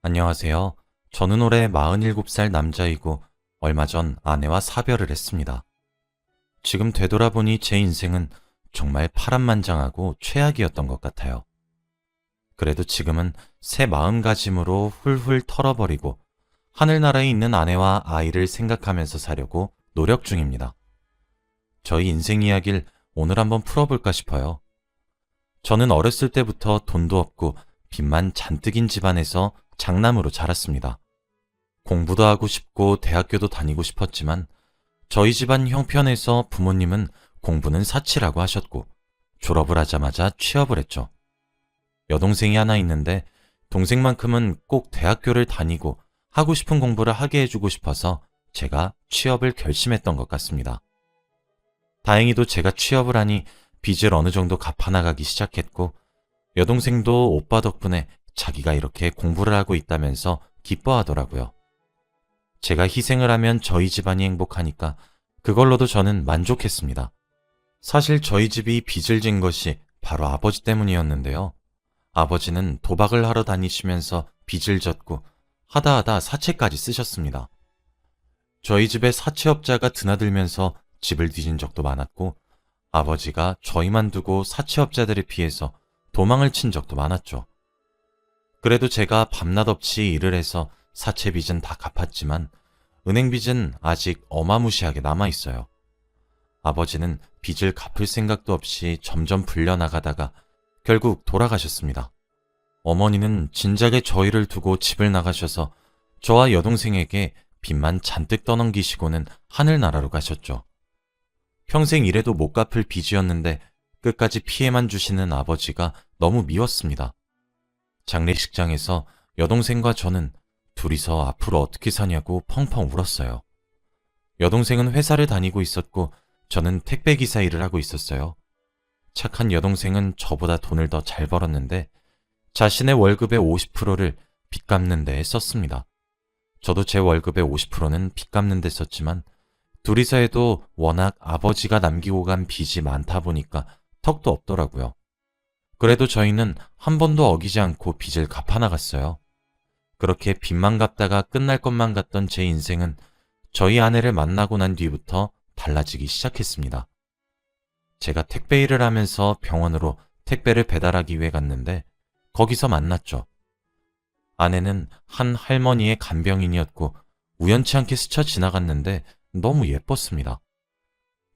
안녕하세요. 저는 올해 47살 남자이고 얼마 전 아내와 사별을 했습니다. 지금 되돌아보니 제 인생은 정말 파란만장하고 최악이었던 것 같아요. 그래도 지금은 새 마음가짐으로 훌훌 털어버리고 하늘나라에 있는 아내와 아이를 생각하면서 사려고 노력 중입니다. 저희 인생 이야기를 오늘 한번 풀어볼까 싶어요. 저는 어렸을 때부터 돈도 없고 빚만 잔뜩인 집안에서 장남으로 자랐습니다. 공부도 하고 싶고 대학교도 다니고 싶었지만 저희 집안 형편에서 부모님은 공부는 사치라고 하셨고 졸업을 하자마자 취업을 했죠. 여동생이 하나 있는데 동생만큼은 꼭 대학교를 다니고 하고 싶은 공부를 하게 해주고 싶어서 제가 취업을 결심했던 것 같습니다. 다행히도 제가 취업을 하니 빚을 어느 정도 갚아나가기 시작했고 여동생도 오빠 덕분에 자기가 이렇게 공부를 하고 있다면서 기뻐하더라고요. 제가 희생을 하면 저희 집안이 행복하니까 그걸로도 저는 만족했습니다. 사실 저희 집이 빚을 진 것이 바로 아버지 때문이었는데요. 아버지는 도박을 하러 다니시면서 빚을 졌고 하다 사채까지 쓰셨습니다. 저희 집에 사채업자가 드나들면서 집을 뒤진 적도 많았고 아버지가 저희만 두고 사채업자들에 피해서 도망을 친 적도 많았죠. 그래도 제가 밤낮 없이 일을 해서 사채 빚은 다 갚았지만 은행 빚은 아직 어마무시하게 남아있어요. 아버지는 빚을 갚을 생각도 없이 점점 불려나가다가 결국 돌아가셨습니다. 어머니는 진작에 저희를 두고 집을 나가셔서 저와 여동생에게 빚만 잔뜩 떠넘기시고는 하늘나라로 가셨죠. 평생 일해도 못 갚을 빚이었는데 끝까지 피해만 주시는 아버지가 너무 미웠습니다. 장례식장에서 여동생과 저는 둘이서 앞으로 어떻게 사냐고 펑펑 울었어요. 여동생은 회사를 다니고 있었고 저는 택배기사 일을 하고 있었어요. 착한 여동생은 저보다 돈을 더 잘 벌었는데 자신의 월급의 50%를 빚 갚는 데에 썼습니다. 저도 제 월급의 50%는 빚 갚는 데 썼지만 둘이서 해도 워낙 아버지가 남기고 간 빚이 많다 보니까 턱도 없더라고요. 그래도 저희는 한 번도 어기지 않고 빚을 갚아나갔어요. 그렇게 빚만 갚다가 끝날 것만 같던 제 인생은 저희 아내를 만나고 난 뒤부터 달라지기 시작했습니다. 제가 택배 일을 하면서 병원으로 택배를 배달하기 위해 갔는데 거기서 만났죠. 아내는 한 할머니의 간병인이었고 우연치 않게 스쳐 지나갔는데 너무 예뻤습니다.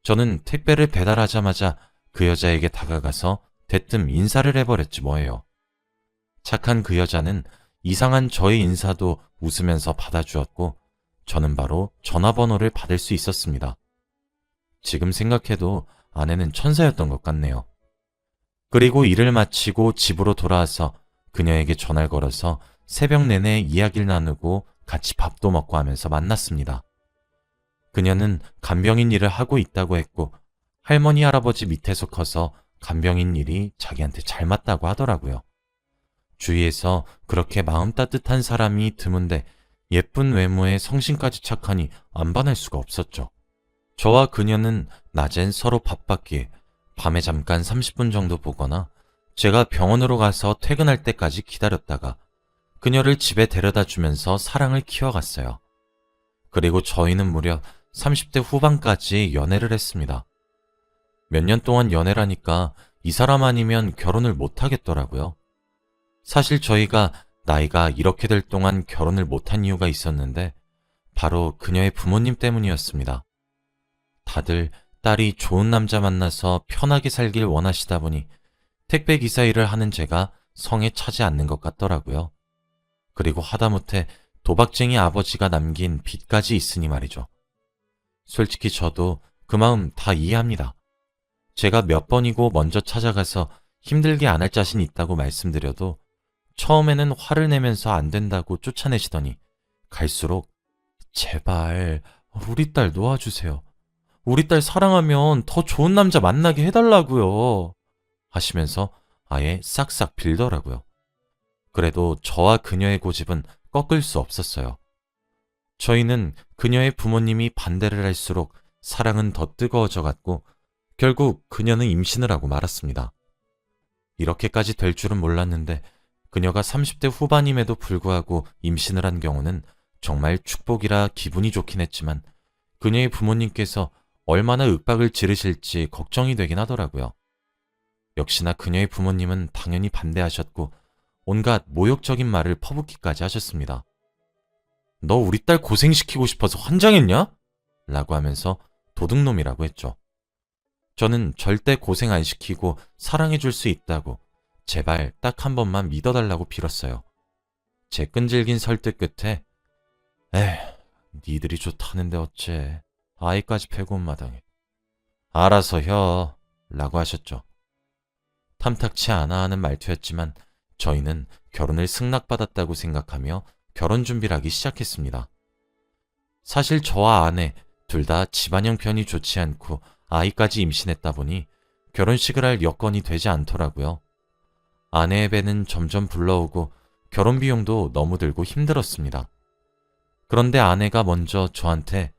저는 택배를 배달하자마자 그 여자에게 다가가서 대뜸 인사를 해버렸지 뭐예요. 착한 그 여자는 이상한 저의 인사도 웃으면서 받아주었고 저는 바로 전화번호를 받을 수 있었습니다. 지금 생각해도 아내는 천사였던 것 같네요. 그리고 일을 마치고 집으로 돌아와서 그녀에게 전화를 걸어서 새벽 내내 이야기를 나누고 같이 밥도 먹고 하면서 만났습니다. 그녀는 간병인 일을 하고 있다고 했고 할머니 할아버지 밑에서 커서 간병인 일이 자기한테 잘 맞다고 하더라고요. 주위에서 그렇게 마음 따뜻한 사람이 드문데 예쁜 외모에 성심까지 착하니 안 반할 수가 없었죠. 저와 그녀는 낮엔 서로 바빴기에 밤에 잠깐 30분 정도 보거나 제가 병원으로 가서 퇴근할 때까지 기다렸다가 그녀를 집에 데려다 주면서 사랑을 키워갔어요. 그리고 저희는 무려 30대 후반까지 연애를 했습니다. 몇 년 동안 연애라니까 이 사람 아니면 결혼을 못 하겠더라고요. 사실 저희가 나이가 이렇게 될 동안 결혼을 못한 이유가 있었는데 바로 그녀의 부모님 때문이었습니다. 다들 딸이 좋은 남자 만나서 편하게 살길 원하시다 보니 택배 기사 일을 하는 제가 성에 차지 않는 것 같더라고요. 그리고 하다못해 도박쟁이 아버지가 남긴 빚까지 있으니 말이죠. 솔직히 저도 그 마음 다 이해합니다. 제가 몇 번이고 먼저 찾아가서 힘들게 안 할 자신 있다고 말씀드려도 처음에는 화를 내면서 안 된다고 쫓아내시더니 갈수록 제발 우리 딸 놓아주세요. 우리 딸 사랑하면 더 좋은 남자 만나게 해달라고요. 하시면서 아예 싹싹 빌더라고요. 그래도 저와 그녀의 고집은 꺾을 수 없었어요. 저희는 그녀의 부모님이 반대를 할수록 사랑은 더 뜨거워져 갔고 결국 그녀는 임신을 하고 말았습니다. 이렇게까지 될 줄은 몰랐는데 그녀가 30대 후반임에도 불구하고 임신을 한 경우는 정말 축복이라 기분이 좋긴 했지만 그녀의 부모님께서 얼마나 윽박을 지르실지 걱정이 되긴 하더라고요. 역시나 그녀의 부모님은 당연히 반대하셨고 온갖 모욕적인 말을 퍼붓기까지 하셨습니다. 너 우리 딸 고생시키고 싶어서 환장했냐? 라고 하면서 도둑놈이라고 했죠. 저는 절대 고생 안 시키고 사랑해줄 수 있다고 제발 딱 한 번만 믿어달라고 빌었어요. 제 끈질긴 설득 끝에 에휴, 니들이 좋다는데 어째 아이까지 패고 온 마당에 알아서 혀 라고 하셨죠. 탐탁치 않아 하는 말투였지만 저희는 결혼을 승낙받았다고 생각하며 결혼 준비를 하기 시작했습니다. 사실 저와 아내 둘 다 집안 형편이 좋지 않고 아이까지 임신했다 보니 결혼식을 할 여건이 되지 않더라고요. 아내의 배는 점점 불러오고 결혼 비용도 너무 들고 힘들었습니다. 그런데 아내가 먼저 저한테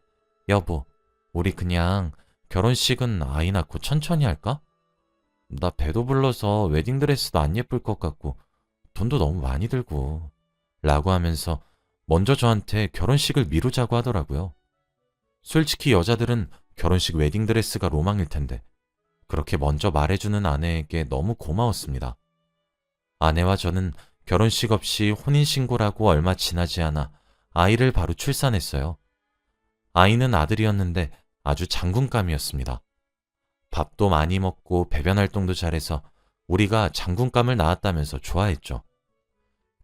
여보, 우리 그냥 결혼식은 아이 낳고 천천히 할까? 나 배도 불러서 웨딩드레스도 안 예쁠 것 같고 돈도 너무 많이 들고 라고 하면서 먼저 저한테 결혼식을 미루자고 하더라고요. 솔직히 여자들은 결혼식 웨딩드레스가 로망일 텐데 그렇게 먼저 말해주는 아내에게 너무 고마웠습니다. 아내와 저는 결혼식 없이 혼인신고라고 얼마 지나지 않아 아이를 바로 출산했어요. 아이는 아들이었는데 아주 장군감이었습니다. 밥도 많이 먹고 배변 활동도 잘해서 우리가 장군감을 낳았다면서 좋아했죠.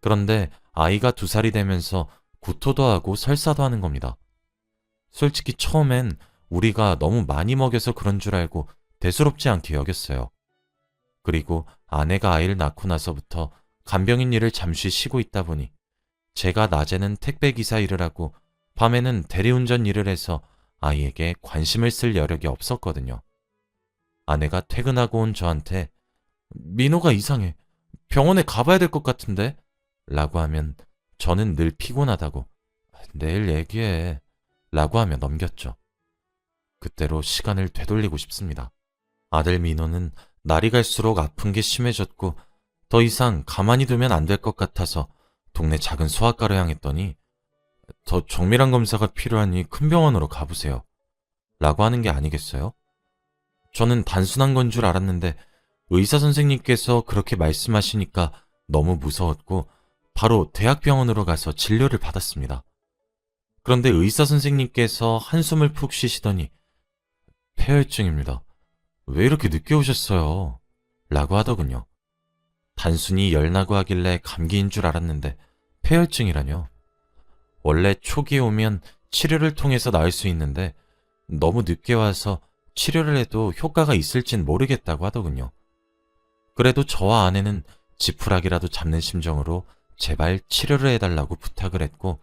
그런데 아이가 2살이 되면서 구토도 하고 설사도 하는 겁니다. 솔직히 처음엔 우리가 너무 많이 먹여서 그런 줄 알고 대수롭지 않게 여겼어요. 그리고 아내가 아이를 낳고 나서부터 간병인 일을 잠시 쉬고 있다 보니 제가 낮에는 택배기사 일을 하고 밤에는 대리운전 일을 해서 아이에게 관심을 쓸 여력이 없었거든요. 아내가 퇴근하고 온 저한테 민호가 이상해. 병원에 가봐야 될 것 같은데? 라고 하면 저는 늘 피곤하다고 내일 얘기해 라고 하며 넘겼죠. 그때로 시간을 되돌리고 싶습니다. 아들 민호는 날이 갈수록 아픈 게 심해졌고 더 이상 가만히 두면 안 될 것 같아서 동네 작은 소아과로 향했더니 더 정밀한 검사가 필요하니 큰 병원으로 가보세요 라고 하는 게 아니겠어요? 저는 단순한 건 줄 알았는데 의사 선생님께서 그렇게 말씀하시니까 너무 무서웠고 바로 대학병원으로 가서 진료를 받았습니다. 그런데 의사 선생님께서 한숨을 푹 쉬시더니 폐혈증입니다. 왜 이렇게 늦게 오셨어요? 라고 하더군요. 단순히 열나고 하길래 감기인 줄 알았는데 폐혈증이라뇨. 원래 초기에 오면 치료를 통해서 나을 수 있는데 너무 늦게 와서 치료를 해도 효과가 있을진 모르겠다고 하더군요. 그래도 저와 아내는 지푸라기라도 잡는 심정으로 제발 치료를 해달라고 부탁을 했고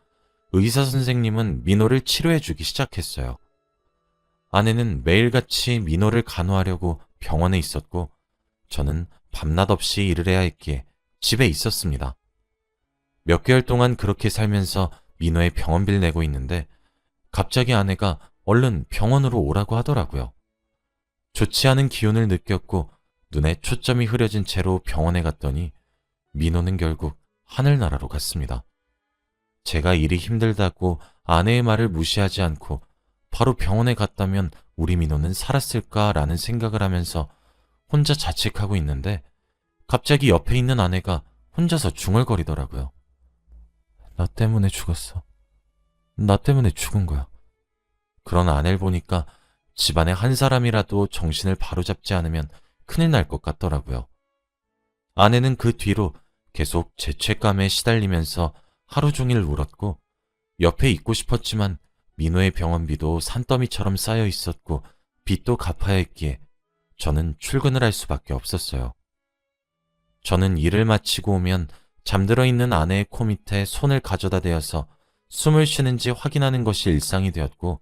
의사 선생님은 민호를 치료해주기 시작했어요. 아내는 매일같이 민호를 간호하려고 병원에 있었고 저는 밤낮 없이 일을 해야 했기에 집에 있었습니다. 몇 개월 동안 그렇게 살면서 민호의 병원비를 내고 있는데 갑자기 아내가 얼른 병원으로 오라고 하더라고요. 좋지 않은 기운을 느꼈고 눈에 초점이 흐려진 채로 병원에 갔더니 민호는 결국 하늘나라로 갔습니다. 제가 일이 힘들다고 아내의 말을 무시하지 않고 바로 병원에 갔다면 우리 민호는 살았을까라는 생각을 하면서 혼자 자책하고 있는데 갑자기 옆에 있는 아내가 혼자서 중얼거리더라고요. 나 때문에 죽었어. 나 때문에 죽은 거야. 그런 아내를 보니까 집안에 한 사람이라도 정신을 바로잡지 않으면 큰일 날 것 같더라고요. 아내는 그 뒤로 계속 죄책감에 시달리면서 하루 종일 울었고 옆에 있고 싶었지만 민호의 병원비도 산더미처럼 쌓여 있었고 빚도 갚아야 했기에 저는 출근을 할 수밖에 없었어요. 저는 일을 마치고 오면 잠들어 있는 아내의 코 밑에 손을 가져다 대어서 숨을 쉬는지 확인하는 것이 일상이 되었고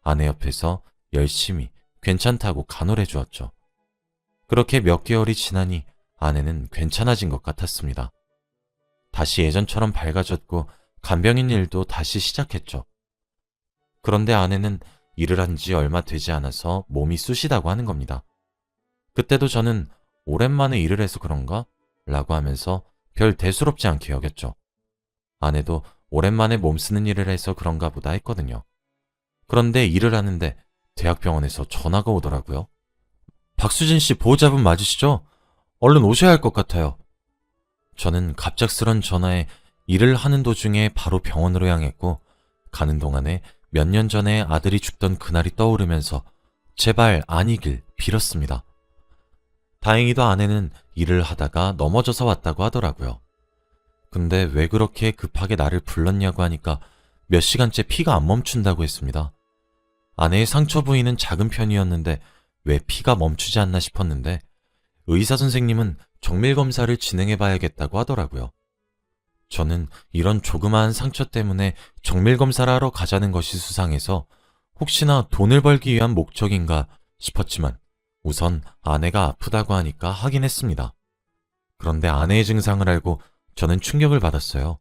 아내 옆에서 열심히 괜찮다고 간호를 해주었죠. 그렇게 몇 개월이 지나니 아내는 괜찮아진 것 같았습니다. 다시 예전처럼 밝아졌고 간병인 일도 다시 시작했죠. 그런데 아내는 일을 한 지 얼마 되지 않아서 몸이 쑤시다고 하는 겁니다. 그때도 저는 오랜만에 일을 해서 그런가? 라고 하면서 별 대수롭지 않게 여겼죠. 아내도 오랜만에 몸 쓰는 일을 해서 그런가 보다 했거든요. 그런데 일을 하는데 대학병원에서 전화가 오더라고요. 박수진 씨 보호자분 맞으시죠? 얼른 오셔야 할 것 같아요. 저는 갑작스런 전화에 일을 하는 도중에 바로 병원으로 향했고, 가는 동안에 몇 년 전에 아들이 죽던 그날이 떠오르면서 제발 아니길 빌었습니다. 다행히도 아내는 일을 하다가 넘어져서 왔다고 하더라고요. 근데 왜 그렇게 급하게 나를 불렀냐고 하니까 몇 시간째 피가 안 멈춘다고 했습니다. 아내의 상처 부위는 작은 편이었는데 왜 피가 멈추지 않나 싶었는데 의사 선생님은 정밀 검사를 진행해 봐야겠다고 하더라고요. 저는 이런 조그마한 상처 때문에 정밀 검사를 하러 가자는 것이 수상해서 혹시나 돈을 벌기 위한 목적인가 싶었지만 우선 아내가 아프다고 하니까 하긴 했습니다. 그런데 아내의 증상을 알고 저는 충격을 받았어요.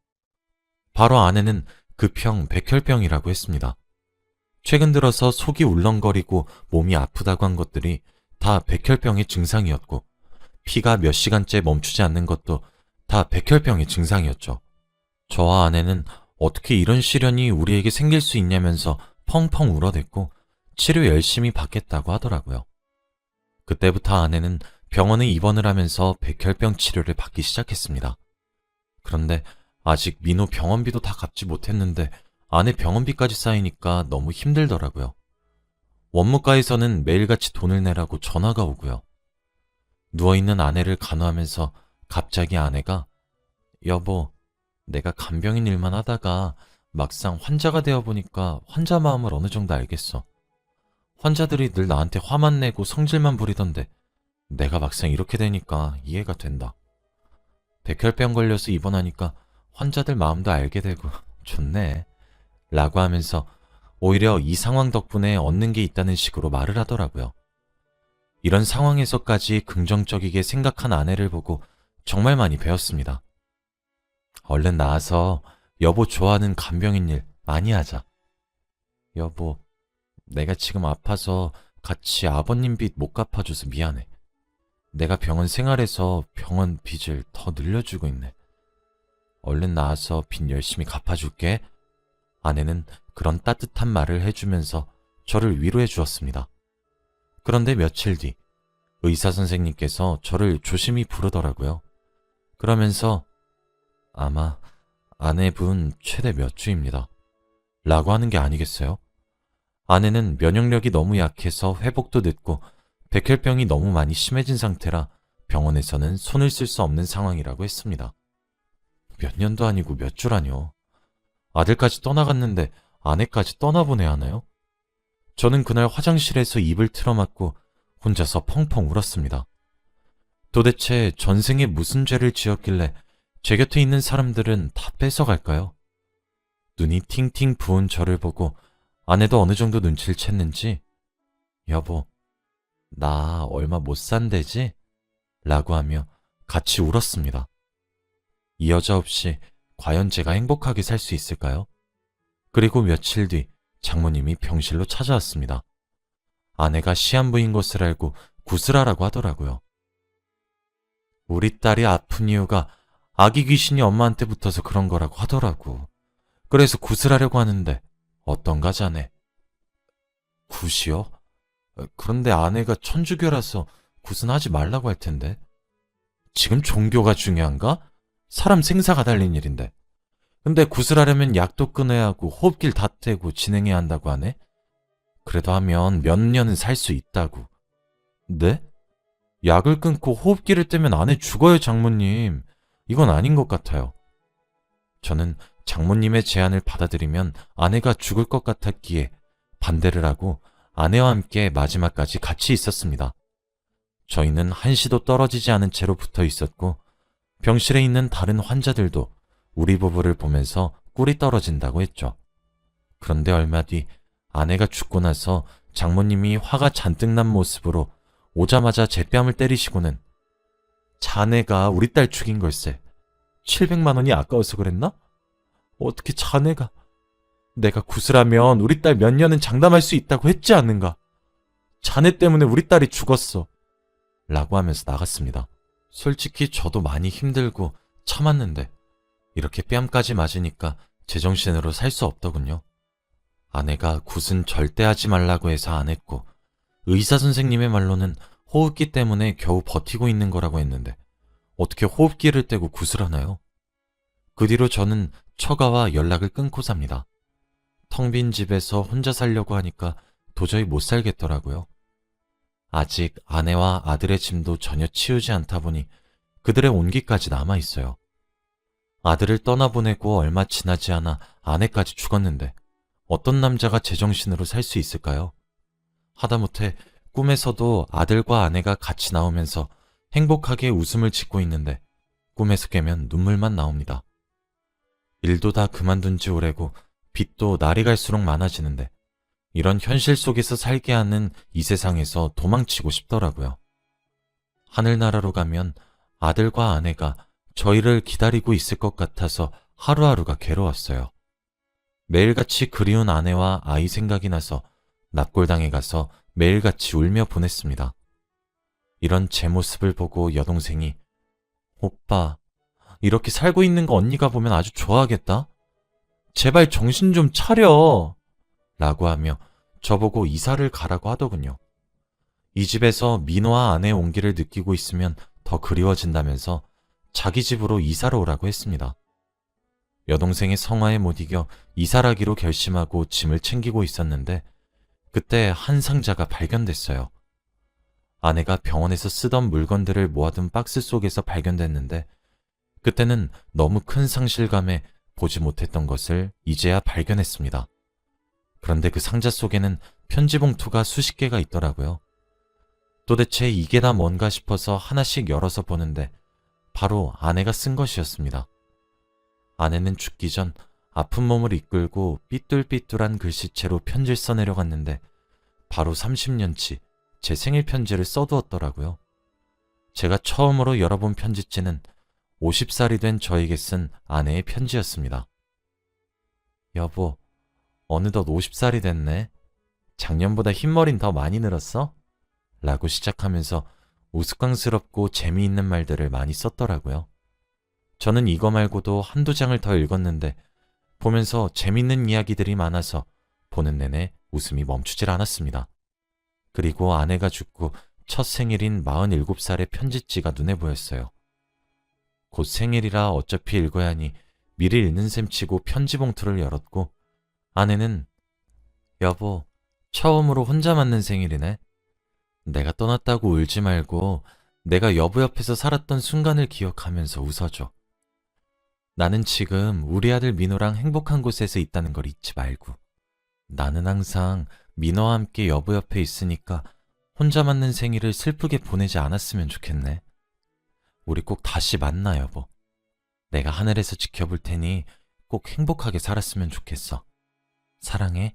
바로 아내는 급형 백혈병이라고 했습니다. 최근 들어서 속이 울렁거리고 몸이 아프다고 한 것들이 다 백혈병의 증상이었고 피가 몇 시간째 멈추지 않는 것도 다 백혈병의 증상이었죠. 저와 아내는 어떻게 이런 시련이 우리에게 생길 수 있냐면서 펑펑 울어댔고 치료 열심히 받겠다고 하더라고요. 그때부터 아내는 병원에 입원을 하면서 백혈병 치료를 받기 시작했습니다. 그런데 아직 민호 병원비도 다 갚지 못했는데 아내 병원비까지 쌓이니까 너무 힘들더라고요. 원무과에서는 매일같이 돈을 내라고 전화가 오고요. 누워있는 아내를 간호하면서 갑자기 아내가 여보, 내가 간병인 일만 하다가 막상 환자가 되어보니까 환자 마음을 어느 정도 알겠어. 환자들이 늘 나한테 화만 내고 성질만 부리던데 내가 막상 이렇게 되니까 이해가 된다. 백혈병 걸려서 입원하니까 환자들 마음도 알게 되고 좋네. 라고 하면서 오히려 이 상황 덕분에 얻는 게 있다는 식으로 말을 하더라고요. 이런 상황에서까지 긍정적이게 생각한 아내를 보고 정말 많이 배웠습니다. 얼른 나와서 여보 좋아하는 간병인 일 많이 하자. 여보, 내가 지금 아파서 같이 아버님 빚 못 갚아줘서 미안해. 내가 병원 생활에서 병원 빚을 더 늘려주고 있네. 얼른 나와서 빚 열심히 갚아줄게. 아내는 그런 따뜻한 말을 해주면서 저를 위로해 주었습니다. 그런데 며칠 뒤 의사 선생님께서 저를 조심히 부르더라고요. 그러면서 아마 아내분 최대 몇 주입니다. 라고 하는 게 아니겠어요? 아내는 면역력이 너무 약해서 회복도 늦고 백혈병이 너무 많이 심해진 상태라 병원에서는 손을 쓸 수 없는 상황이라고 했습니다. 몇 년도 아니고 몇 주라뇨. 아들까지 떠나갔는데 아내까지 떠나보내야 하나요? 저는 그날 화장실에서 입을 틀어막고 혼자서 펑펑 울었습니다. 도대체 전생에 무슨 죄를 지었길래 제 곁에 있는 사람들은 다 뺏어갈까요? 눈이 팅팅 부은 저를 보고 아내도 어느 정도 눈치를 챘는지 여보, 나 얼마 못 산대지? 라고 하며 같이 울었습니다. 이 여자 없이 과연 제가 행복하게 살 수 있을까요? 그리고 며칠 뒤 장모님이 병실로 찾아왔습니다. 아내가 시한부인 것을 알고 구슬하라고 하더라고요. 우리 딸이 아픈 이유가 아기 귀신이 엄마한테 붙어서 그런 거라고 하더라고. 그래서 구슬하려고 하는데 어떤가 자네? 굿이요? 그런데 아내가 천주교라서 굿은 하지 말라고 할 텐데. 지금 종교가 중요한가? 사람 생사가 달린 일인데. 근데 구슬하려면 약도 끊어야 하고 호흡기를 다 떼고 진행해야 한다고 하네? 그래도 하면 몇 년은 살 수 있다고. 네? 약을 끊고 호흡기를 떼면 아내 죽어요, 장모님. 이건 아닌 것 같아요. 저는 장모님의 제안을 받아들이면 아내가 죽을 것 같았기에 반대를 하고 아내와 함께 마지막까지 같이 있었습니다. 저희는 한시도 떨어지지 않은 채로 붙어 있었고 병실에 있는 다른 환자들도 우리 부부를 보면서 꿀이 떨어진다고 했죠. 그런데 얼마 뒤 아내가 죽고 나서 장모님이 화가 잔뜩 난 모습으로 오자마자 제 뺨을 때리시고는 자네가 우리 딸 죽인 걸세. 700만 원이 아까워서 그랬나? 어떻게 자네가 내가 구슬하면 우리 딸 몇 년은 장담할 수 있다고 했지 않는가? 자네 때문에 우리 딸이 죽었어. 라고 하면서 나갔습니다. 솔직히 저도 많이 힘들고 참았는데 이렇게 뺨까지 맞으니까 제정신으로 살 수 없더군요. 아내가 굿은 절대 하지 말라고 해서 안 했고, 의사 선생님의 말로는 호흡기 때문에 겨우 버티고 있는 거라고 했는데 어떻게 호흡기를 떼고 굿을 하나요? 그 뒤로 저는 처가와 연락을 끊고 삽니다. 텅 빈 집에서 혼자 살려고 하니까 도저히 못 살겠더라고요. 아직 아내와 아들의 짐도 전혀 치우지 않다 보니 그들의 온기까지 남아 있어요. 아들을 떠나보내고 얼마 지나지 않아 아내까지 죽었는데 어떤 남자가 제정신으로 살 수 있을까요? 하다못해 꿈에서도 아들과 아내가 같이 나오면서 행복하게 웃음을 짓고 있는데 꿈에서 깨면 눈물만 나옵니다. 일도 다 그만둔 지 오래고 빚도 날이 갈수록 많아지는데 이런 현실 속에서 살게 하는 이 세상에서 도망치고 싶더라고요. 하늘나라로 가면 아들과 아내가 저희를 기다리고 있을 것 같아서 하루하루가 괴로웠어요. 매일같이 그리운 아내와 아이 생각이 나서 납골당에 가서 매일같이 울며 보냈습니다. 이런 제 모습을 보고 여동생이 오빠, 이렇게 살고 있는 거 언니가 보면 아주 좋아하겠다? 제발 정신 좀 차려! 라고 하며 저보고 이사를 가라고 하더군요. 이 집에서 민호와 아내의 온기를 느끼고 있으면 더 그리워진다면서 자기 집으로 이사를 오라고 했습니다. 여동생의 성화에 못 이겨 이사를 하기로 결심하고 짐을 챙기고 있었는데 그때 한 상자가 발견됐어요. 아내가 병원에서 쓰던 물건들을 모아둔 박스 속에서 발견됐는데 그때는 너무 큰 상실감에 보지 못했던 것을 이제야 발견했습니다. 그런데 그 상자 속에는 편지 봉투가 수십 개가 있더라고요. 도대체 이게 다 뭔가 싶어서 하나씩 열어서 보는데 바로 아내가 쓴 것이었습니다. 아내는 죽기 전 아픈 몸을 이끌고 삐뚤삐뚤한 글씨체로 편지를 써내려갔는데 바로 30년치 제 생일 편지를 써두었더라고요. 제가 처음으로 열어본 편지지는 50살이 된 저에게 쓴 아내의 편지였습니다. 여보, 어느덧 50살이 됐네. 작년보다 흰머리는 더 많이 늘었어? 라고 시작하면서 우스꽝스럽고 재미있는 말들을 많이 썼더라고요. 저는 이거 말고도 한두 장을 더 읽었는데 보면서 재밌는 이야기들이 많아서 보는 내내 웃음이 멈추질 않았습니다. 그리고 아내가 죽고 첫 생일인 47살의 편지지가 눈에 보였어요. 곧 생일이라 어차피 읽어야 하니 미리 읽는 셈 치고 편지 봉투를 열었고 아내는 여보, 처음으로 혼자 맞는 생일이네. 내가 떠났다고 울지 말고 내가 여보 옆에서 살았던 순간을 기억하면서 웃어줘. 나는 지금 우리 아들 민호랑 행복한 곳에서 있다는 걸 잊지 말고. 나는 항상 민호와 함께 여보 옆에 있으니까 혼자 맞는 생일을 슬프게 보내지 않았으면 좋겠네. 우리 꼭 다시 만나, 여보. 내가 하늘에서 지켜볼 테니 꼭 행복하게 살았으면 좋겠어. 사랑해.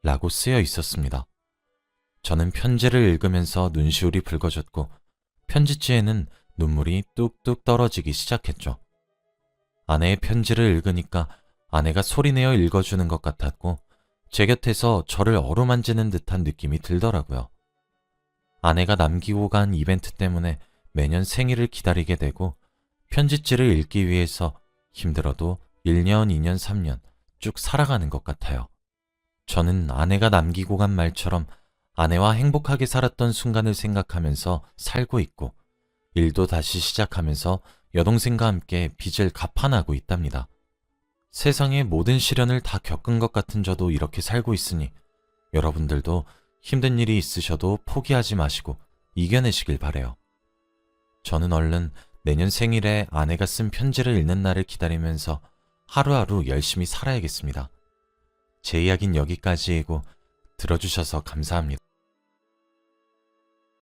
라고 쓰여 있었습니다. 저는 편지를 읽으면서 눈시울이 붉어졌고 편지지에는 눈물이 뚝뚝 떨어지기 시작했죠. 아내의 편지를 읽으니까 아내가 소리내어 읽어주는 것 같았고 제 곁에서 저를 어루만지는 듯한 느낌이 들더라고요. 아내가 남기고 간 이벤트 때문에 매년 생일을 기다리게 되고 편지지를 읽기 위해서 힘들어도 1년, 2년, 3년 쭉 살아가는 것 같아요. 저는 아내가 남기고 간 말처럼 아내와 행복하게 살았던 순간을 생각하면서 살고 있고 일도 다시 시작하면서 여동생과 함께 빚을 갚아나고 있답니다. 세상의 모든 시련을 다 겪은 것 같은 저도 이렇게 살고 있으니 여러분들도 힘든 일이 있으셔도 포기하지 마시고 이겨내시길 바래요. 저는 얼른 내년 생일에 아내가 쓴 편지를 읽는 날을 기다리면서 하루하루 열심히 살아야겠습니다. 제 이야기는 여기까지이고 들어주셔서 감사합니다.